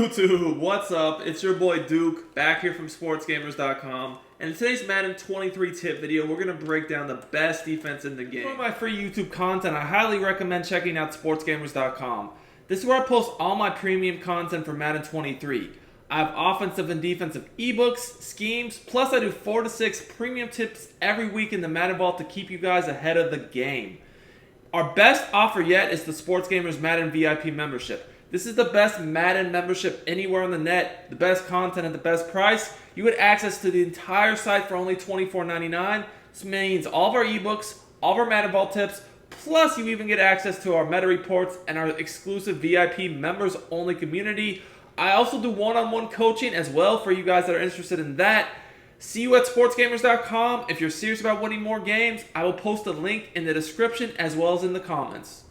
YouTube, what's up? It's your boy Duke, back here from Sportsgamerz.com. And in today's Madden 23 tip video, we're going to break down the best defense in the game. For my free YouTube content, I highly recommend checking out Sportsgamerz.com. This is where I post all my premium content for Madden 23. I have offensive and defensive ebooks, schemes, plus I do 4 to 6 premium tips every week in the Madden Vault to keep you guys ahead of the game. Our best offer yet is the Sportsgamerz Madden VIP membership. This is the best Madden membership anywhere on the net, the best content at the best price. You get access to the entire site for only $24.99. This means all of our ebooks, all of our Madden Vault tips, plus you even get access to our meta reports and our exclusive VIP members only community. I also do one-on-one coaching as well for you guys that are interested in that. See you at Sportsgamerz.com. If you're serious about winning more games, I will post a link in the description as well as in the comments.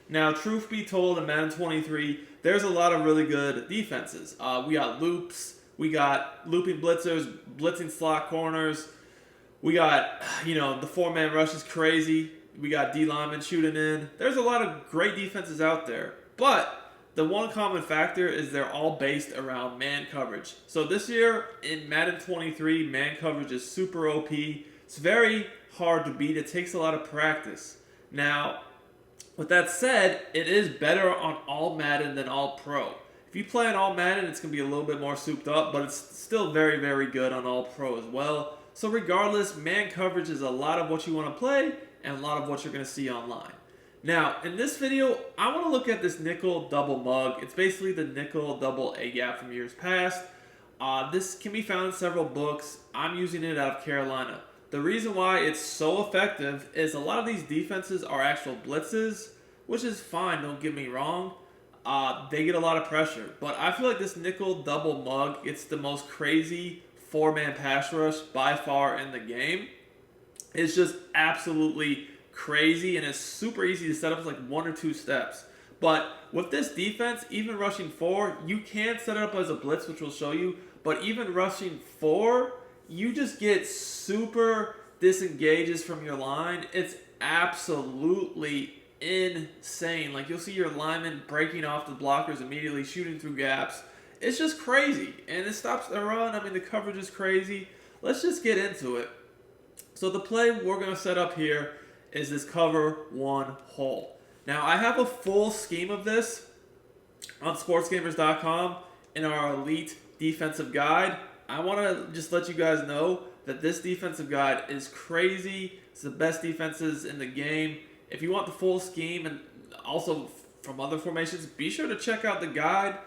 Now, truth be told, in Madden 23, there's a lot of really good defenses. We got loops, we got looping blitzers, blitzing slot corners. We got, the four-man rush is crazy. We got D linemen shooting in. There's a lot of great defenses out there. But the one common factor is they're all based around man coverage. So this year in Madden 23, man coverage is super OP. It's very hard to beat. It takes a lot of practice. Now, with that said, it is better on All Madden than All Pro. If you play on All Madden, it's going to be a little bit more souped up, but it's still very, very good on All Pro as well. So regardless, man coverage is a lot of what you want to play and a lot of what you're going to see online. Now, in this video, I want to look at this nickel double mug. It's basically the nickel double A-gap from years past. This can be found in several books. I'm using it out of Carolina. The reason why it's so effective is a lot of these defenses are actual blitzes, which is fine, don't get me wrong. They get a lot of pressure. But I feel like this nickel double mug, it's the most crazy four-man pass rush by far in the game. It's just absolutely crazy, and it's super easy to set up like 1 or 2 steps. But with this defense, even rushing 4, you can set it up as a blitz, which we'll show you. But even rushing 4, you just get super disengages from your line. It's absolutely insane. Like, you'll see your linemen breaking off the blockers immediately, shooting through gaps. It's just crazy. And it stops the run. I mean, the coverage is crazy. Let's just get into it. So the play we're going to set up here is this cover 1 hole. Now, I have a full scheme of this on Sportsgamerz.com in our elite defensive guide. I want to just let you guys know that this defensive guide is crazy. It's the best defenses in the game. If you want the full scheme and also from other formations, be sure to check out the guide.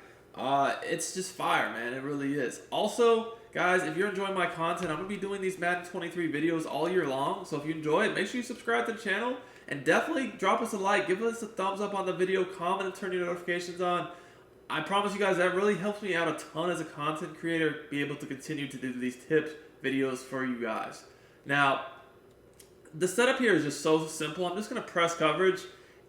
It's just fire, man. It really is. Also, guys, if you're enjoying my content, I'm going to be doing these Madden 23 videos all year long. So if you enjoy it, make sure you subscribe to the channel. And definitely drop us a like. Give us a thumbs up on the video. Comment and turn your notifications on. I promise you guys that really helps me out a ton as a content creator, be able to continue to do these tips videos for you guys. Now, the setup here is just so simple. I'm just going to press coverage,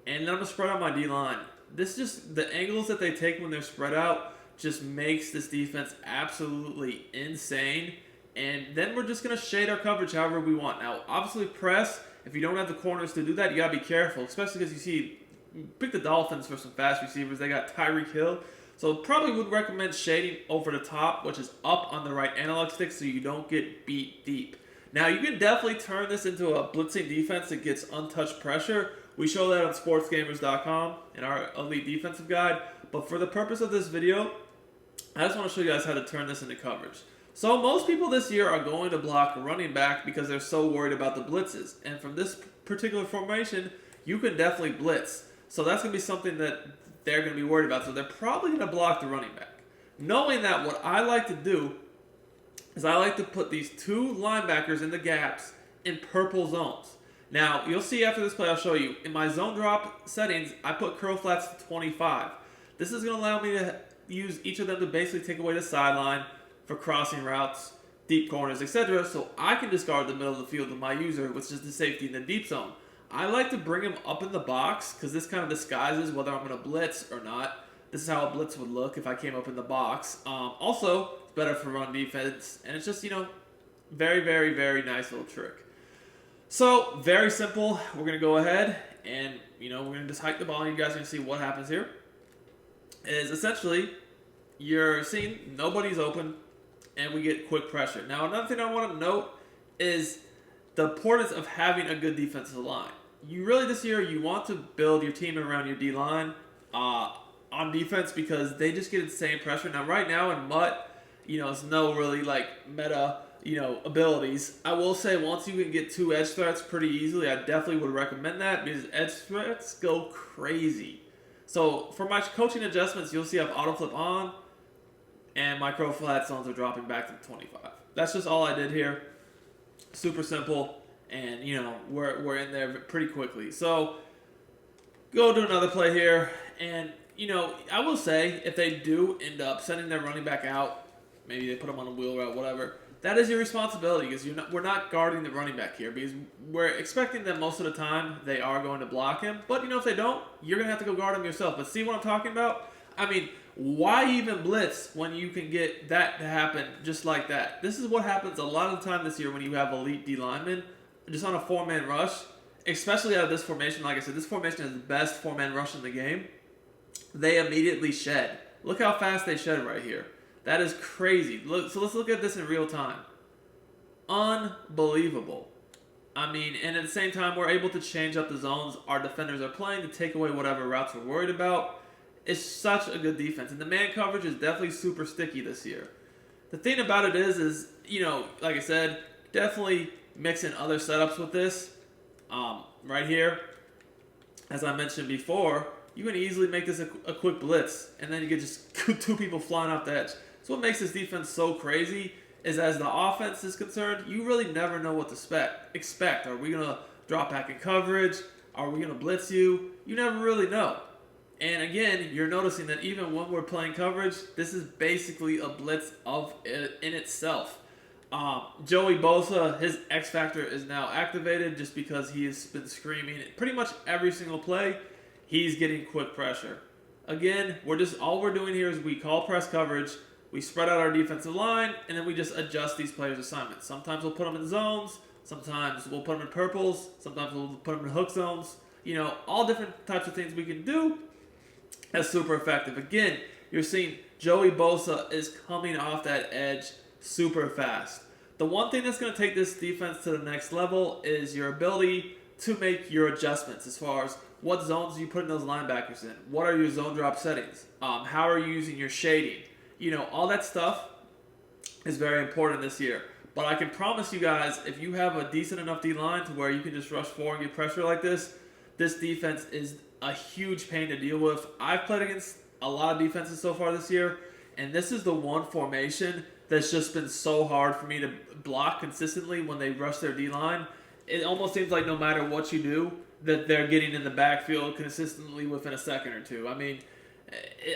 and then I'm going to spread out my D-line. This just, the angles that they take when they're spread out just makes this defense absolutely insane. And then we're just going to shade our coverage however we want. Now, obviously press, if you don't have the corners to do that, you got to be careful, especially because you see, pick the Dolphins for some fast receivers. They got Tyreek Hill. So probably would recommend shading over the top, which is up on the right analog stick, so you don't get beat deep. Now, you can definitely turn this into a blitzing defense that gets untouched pressure. We show that on Sportsgamerz.com in our elite defensive guide. But for the purpose of this video, I just want to show you guys how to turn this into coverage. So most people this year are going to block a running back because they're so worried about the blitzes. And from this particular formation, you can definitely blitz. So that's going to be something that they're going to be worried about. So they're probably going to block the running back. Knowing that, what I like to do is I like to put these 2 linebackers in the gaps in purple zones. Now, you'll see after this play, I'll show you. In my zone drop settings, I put curl flats to 25. This is going to allow me to use each of them to basically take away the sideline for crossing routes, deep corners, etc. So I can discard the middle of the field with my user, which is the safety in the deep zone. I like to bring him up in the box because this kind of disguises whether I'm going to blitz or not. This is how a blitz would look if I came up in the box. Also, it's better for run defense, and it's just, very, very, very nice little trick. So, very simple. We're going to go ahead and, we're going to just hike the ball, and you guys are going to see what happens here. Is essentially you're seeing nobody's open, and we get quick pressure. Now, another thing I want to note is the importance of having a good defensive line. You really, this year, you want to build your team around your D-line on defense because they just get insane pressure. Now, right now in Mutt, it's no really like meta, abilities. I will say once you can get 2 edge threats pretty easily, I definitely would recommend that because edge threats go crazy. So for my coaching adjustments, you'll see I have auto flip on and micro flat zones are dropping back to 25. That's just all I did here. Super simple, and we're in there pretty quickly. So go to another play here, and I will say if they do end up sending their running back out, maybe they put them on a wheel route, whatever. That is your responsibility because we're not guarding the running back here because we're expecting that most of the time they are going to block him. But if they don't, you're going to have to go guard him yourself. But see what I'm talking about? I mean, why even blitz when you can get that to happen just like that? This is what happens a lot of the time this year when you have elite D linemen just on a 4-man rush, especially out of this formation. Like I said, this formation is the best 4-man rush in the game. They immediately shed. Look how fast they shed right here. That is crazy. So let's look at this in real time. Unbelievable. I mean, and at the same time, we're able to change up the zones our defenders are playing to take away whatever routes we're worried about. It's such a good defense. And the man coverage is definitely super sticky this year. The thing about it is like I said, definitely mix in other setups with this. Right here, as I mentioned before, you can easily make this a quick blitz, and then you get just 2 people flying off the edge. So what makes this defense so crazy is as the offense is concerned, you really never know what to expect. Are we going to drop back in coverage? Are we going to blitz you? You never really know. And again, you're noticing that even when we're playing coverage, this is basically a blitz in itself. Joey Bosa, his X Factor is now activated just because he has been screaming pretty much every single play. He's getting quick pressure. Again, all we're doing here is we call press coverage, we spread out our defensive line, and then we just adjust these players' assignments. Sometimes we'll put them in zones, sometimes we'll put them in purples, sometimes we'll put them in hook zones. All different types of things we can do. That's super effective. Again, you're seeing Joey Bosa is coming off that edge super fast. The one thing that's going to take this defense to the next level is your ability to make your adjustments as far as what zones are you putting those linebackers in? What are your zone drop settings? How are you using your shading? All that stuff is very important this year. But I can promise you guys, if you have a decent enough D-line to where you can just rush forward and get pressure like this defense is a huge pain to deal with. I've played against a lot of defenses so far this year, and this is the one formation that's just been so hard for me to block consistently when they rush their D-line. It almost seems like no matter what you do, that they're getting in the backfield consistently within a second or two. I mean,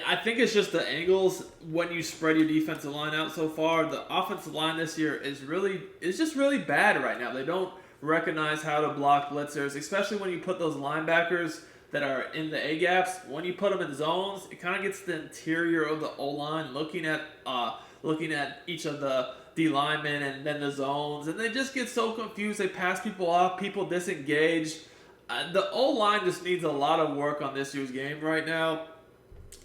I think it's just the angles when you spread your defensive line out so far. The offensive line this year is just really bad right now. They don't recognize how to block blitzers, especially when you put those linebackers that are in the A-gaps. When you put them in zones, it kind of gets the interior of the O-line looking at each of the D linemen and then the zones, and they just get so confused. They pass people off, people disengage. The O-line just needs a lot of work on this year's game right now,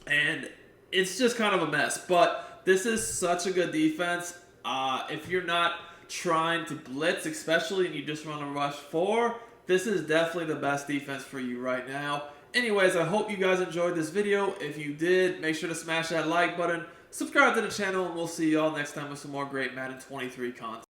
and it's just kind of a mess. But this is such a good defense. If you're not trying to blitz, especially, and you just run a rush 4, this is definitely the best defense for you right now. Anyways, I hope you guys enjoyed this video. If you did, make sure to smash that like button, subscribe to the channel, and we'll see y'all next time with some more great Madden 23 content.